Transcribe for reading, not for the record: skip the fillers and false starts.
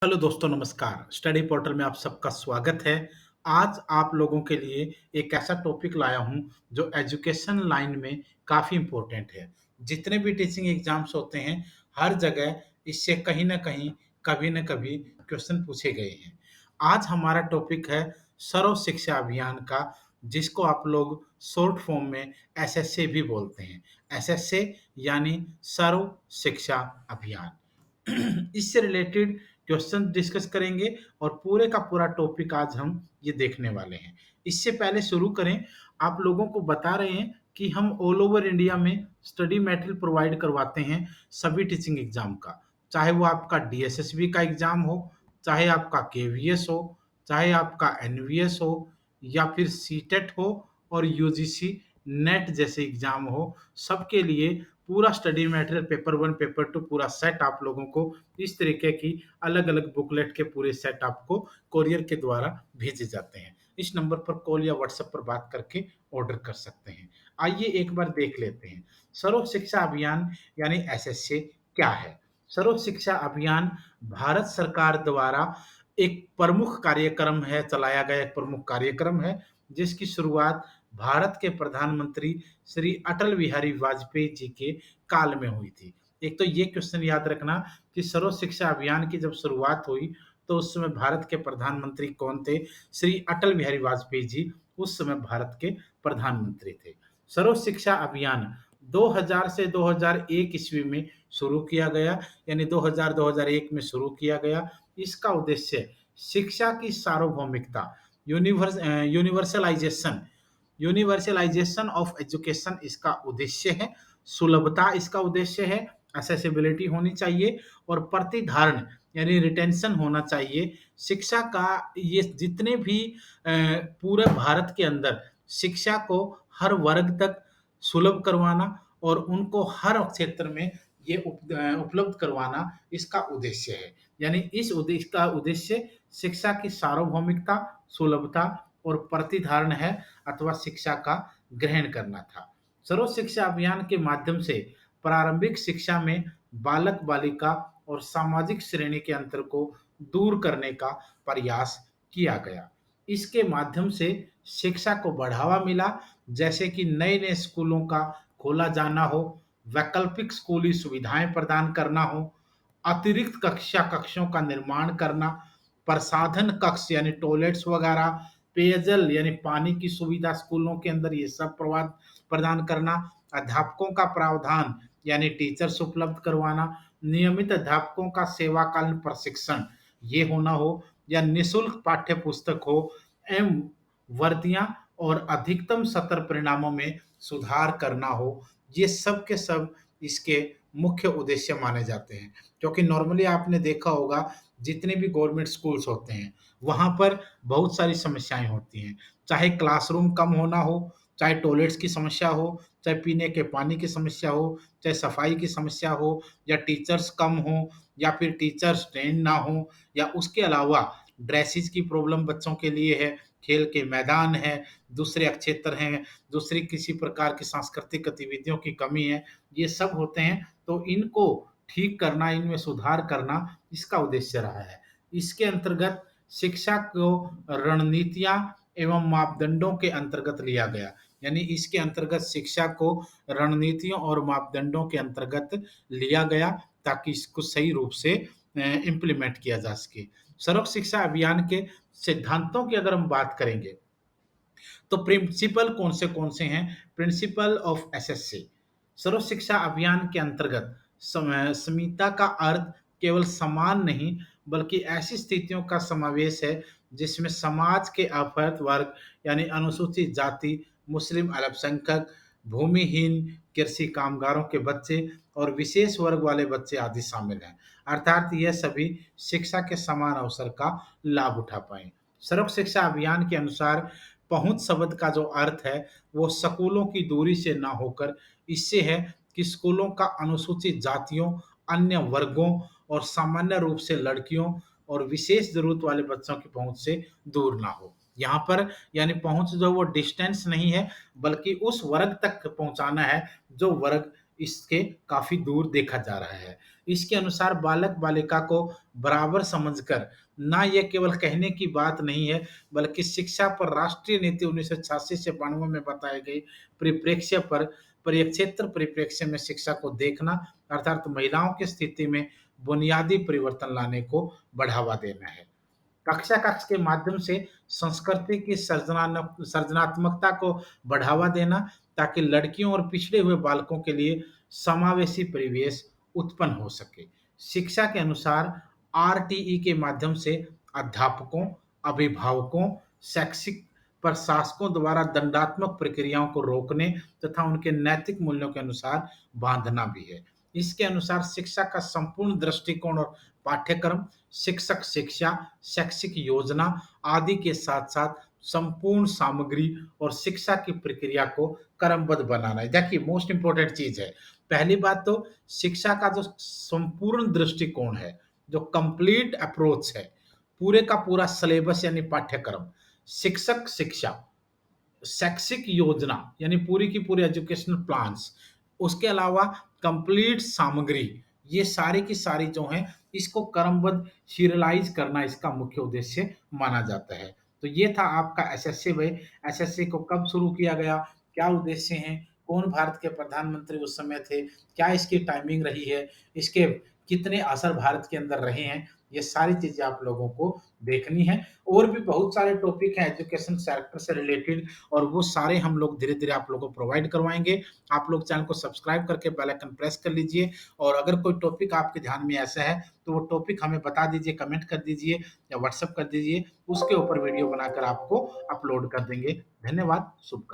Hello दोस्तों, नमस्कार। Study portal में आप सबका स्वागत है। आज आप लोगों के लिए एक ऐसा टॉपिक लाया हूँ जो एजुकेशन लाइन में काफ़ी इम्पोर्टेंट है। जितने भी टीचिंग एग्ज़ाम्स होते हैं, हर जगह इससे कहीं न कहीं, कभी न कभी क्वेश्चन पूछे गए हैं। आज हमारा टॉपिक है सर्व शिक्षा अभियान का, जिसको आप लोग शॉर्ट फॉर्म में एसएसए भी बोलते हैं। एसएसए यानी सर्व शिक्षा अभियान। इससे रिलेटेड क्वेश्चन डिस्कस करेंगे और पूरे का पूरा टॉपिक आज हम ये देखने वाले हैं। इससे पहले शुरू करें, आप लोगों को बता रहे हैं कि हम ऑल ओवर इंडिया में स्टडी मटेरियल प्रोवाइड करवाते हैं सभी टीचिंग एग्जाम का। चाहे वो आपका डीएसएसबी का एग्जाम हो, चाहे आपका केवीएस हो, चाहे आपका एनवीएस हो या फिर सीटेट हो और यूजीसी नेट जैसे एग्जाम हो, सबके लिए पूरा स्टडी मटेरियल पेपर 1 पेपर 2 पूरा सेट आप लोगों को इस तरीके की अलग-अलग बुकलेट के पूरे सेट आपको कोरियर के द्वारा भेजे जाते हैं। इस नंबर पर कॉल या व्हाट्सएप पर बात करके ऑर्डर कर सकते हैं। आइए एक बार देख लेते हैं, सर्व शिक्षा अभियान यानी एसएसए क्या है? सर्व शिक्षा अभियान भारत सरकार द्वारा एक प्रमुख कार्यक्रम है, चलाया गया एक प्रमुख कार्यक्रम है, जिसकी शुरुआत भारत के प्रधानमंत्री श्री अटल बिहारी वाजपेयी जी के काल में हुई थी। एक तो ये क्वेश्चन याद रखना कि सर्व शिक्षा अभियान की जब शुरुआत हुई, तो उस समय भारत के प्रधानमंत्री कौन थे? श्री अटल बिहारी वाजपेयी जी उस समय भारत के प्रधानमंत्री थे। सर्व शिक्षा अभियान 2000 से 2001 ईस्वी में शुरू किया गया, यानी 2000-2001 में शुरू किया गया। इसका उद्देश्य शिक्षा की सार्वभौमिकता, यूनिवर्सलाइजेशन यूनिवर्सलाइजेशन ऑफ एजुकेशन इसका उद्देश्य है, सुलभता इसका उद्देश्य है, एक्सेसिबिलिटी होनी चाहिए और प्रतिधारण यानी रिटेंशन होना चाहिए। शिक्षा का ये जितने भी पूरे भारत के अंदर शिक्षा को हर वर्ग तक सुलभ करवाना और उनको हर क्षेत्र में ये उपलब्ध करवाना इसका उद्देश्य है। यानी इस उद्देश्य का उद्देश्य शिक्षा की सार्वभौमिकता, सुलभता और प्रतिधारण है अथवा शिक्षा का ग्रहण करना था। सर्व शिक्षा अभियान के माध्यम से प्रारंभिक शिक्षा में बालक-बालिका और सामाजिक श्रेणी के अंतर को दूर करने का प्रयास किया गया। इसके माध्यम से शिक्षा को बढ़ावा मिला, जैसे कि नए-नए स्कूलों का खोला जाना हो, वैकल्पिक स्कूली सुविधाएँ प्रदान करना हो, अतिरिक्त कक्षों का निर्माण करना, प्रसाधन कक्ष यानी टॉयलेट्स वगैरह, पेयजल यानी पानी की सुविधा स्कूलों के अंदर ये सब प्रदान करना, अध्यापकों का प्रावधान यानी टीचर्स उपलब्ध करवाना, नियमित अध्यापकों का सेवाकालीन प्रशिक्षण ये होना हो या निःशुल्क पाठ्य पुस्तक हो एवं वर्दियाँ और अधिकतम सत्र परिणामों में सुधार करना हो, ये सब के सब इसके मुख्य उद्देश्य माने जाते हैं। क्योंकि नॉर्मली आपने देखा होगा जितने भी गवर्नमेंट स्कूल्स होते हैं, वहाँ पर बहुत सारी समस्याएँ होती हैं। चाहे क्लासरूम कम होना हो, चाहे टॉयलेट्स की समस्या हो, चाहे पीने के पानी की समस्या हो, चाहे सफाई की समस्या हो या टीचर्स कम हों या फिर टीचर्स ट्रेन्ड ना हों या उसके अलावा ड्रेसेस की प्रॉब्लम बच्चों के लिए है, खेल के मैदान हैं, दूसरे क्षेत्र हैं, दूसरी किसी प्रकार की सांस्कृतिक गतिविधियों की कमी है, ये सब होते हैं, तो इनको ठीक करना, इनमें सुधार करना इसका उद्देश्य रहा है। इसके अंतर्गत शिक्षा को रणनीतियाँ एवं मापदंडों के अंतर्गत लिया गया। यानी इसके अंतर्गत शिक्षा को रणनीतियों और मापदंडों के अंतर्गत लिया गया ताकि इसको सही रूप से इम्प्लीमेंट किया जा सके। सर्व शिक्षा अभियान के सिद्धांतों की अगर हम बात करेंगे, तो प्रिंसिपल कौन से हैं? Principle of SSC. सर्व शिक्षा अभियान के अंतर्गत समता का अर्थ केवल समान नहीं, बल्कि ऐसी स्थितियों का समावेश है जिसमें समाज के अवैध वर्ग यानी अनुसूचित जाति, मुस्लिम अल्पसंख्यक, भूमिहीन, कृषि कामगारों के बच्चे और विशेष वर्ग वाले बच्चे आदि शामिल हैं। अर्थात यह सभी शिक्षा के समान अवसर का लाभ उठा पाएँ। सर्व शिक्षा अभियान के अनुसार पहुँच शब्द का जो अर्थ है, वो स्कूलों की दूरी से ना होकर इससे है कि स्कूलों का अनुसूचित जातियों, अन्य वर्गों और सामान्य रूप से लड़कियों और विशेष ज़रूरत वाले बच्चों की पहुँच से दूर ना हो। यहाँ पर यानी पहुँच जो वो डिस्टेंस नहीं है, बल्कि उस वर्ग तक पहुँचाना है, जो वर्ग इसके काफ़ी दूर देखा जा रहा है। इसके अनुसार बालक-बालिका को बराबर समझकर ना ये केवल कहने की बात नहीं है, बल्कि शिक्षा पर राष्ट्रीय नीति 1986 से 92 में बताए गए परिप्रेक्ष्य पर परिक्षेत्र परिप्रेक्ष्य में शिक्षा को देखना, अर्थात महिलाओं की स्थिति में बुनियादी परिवर्तन लाने को बढ़ावा देना है। कक्षा कक्ष के माध्यम से संस्कृति की सृजनात्मकता को बढ़ावा देना, ताकि लड़कियों और पिछड़े हुए बालकों के लिए समावेशी परिवेश उत्पन्न हो सके। शिक्षा के अनुसार आरटीई के माध्यम से अध्यापकों, अभिभावकों, शैक्षिक प्रशासकों द्वारा दंडात्मक प्रक्रियाओं को रोकने तथा उनके नैतिक मूल्यों के अनुसार बांधना भी है। इसके अनुसार शिक्षा का संपूर्ण दृष्टिकोण और पाठ्यक्रम, शिक्षक शिक्षा, शैक्षिक योजना आदि के साथ-साथ संपूर्ण सामग्री और शिक्षा की प्रक्रिया को क्रमबद्ध बनाना है। देखिए मोस्ट इम्पोर्टेंट चीज़ है। पहली बात तो शिक्षा का जो संपूर्ण दृष्टिकोण है, जो कंप्लीट अप्रोच है, पूरे का पूरा सिलेबस यानी पाठ्यक्रम, शिक्षक शिक्षा, शैक्षिक योजना यानी पूरी की पूरी एजुकेशनल प्लान्स, उसके अलावा कंप्लीट सामग्री, ये सारी की सारी जो हैं इसको क्रमबद्ध सीरियलाइज़ करना इसका मुख्य उद्देश्य माना जाता है। तो ये था आपका एसएससी भाई, एसएससी को कब शुरू किया गया, क्या उद्देश्य हैं, कौन भारत के प्रधानमंत्री उस समय थे, क्या इसकी टाइमिंग रही है, इसके कितने असर भारत के अंदर रहे हैं, ये सारी चीज़ें आप लोगों को देखनी है। और भी बहुत सारे टॉपिक हैं एजुकेशन सेक्टर से रिलेटेड और वो सारे हम लोग धीरे-धीरे आप लोगों को प्रोवाइड करवाएँगे। आप लोग चैनल को सब्सक्राइब करके बेल आइकन प्रेस कर लीजिए और अगर कोई टॉपिक आपके ध्यान में ऐसा है, तो वो टॉपिक हमें बता दीजिए, कमेंट कर दीजिए या व्हाट्सएप कर दीजिए। उसके ऊपर वीडियो बनाकर आपको अपलोड कर देंगे। धन्यवाद, शुभका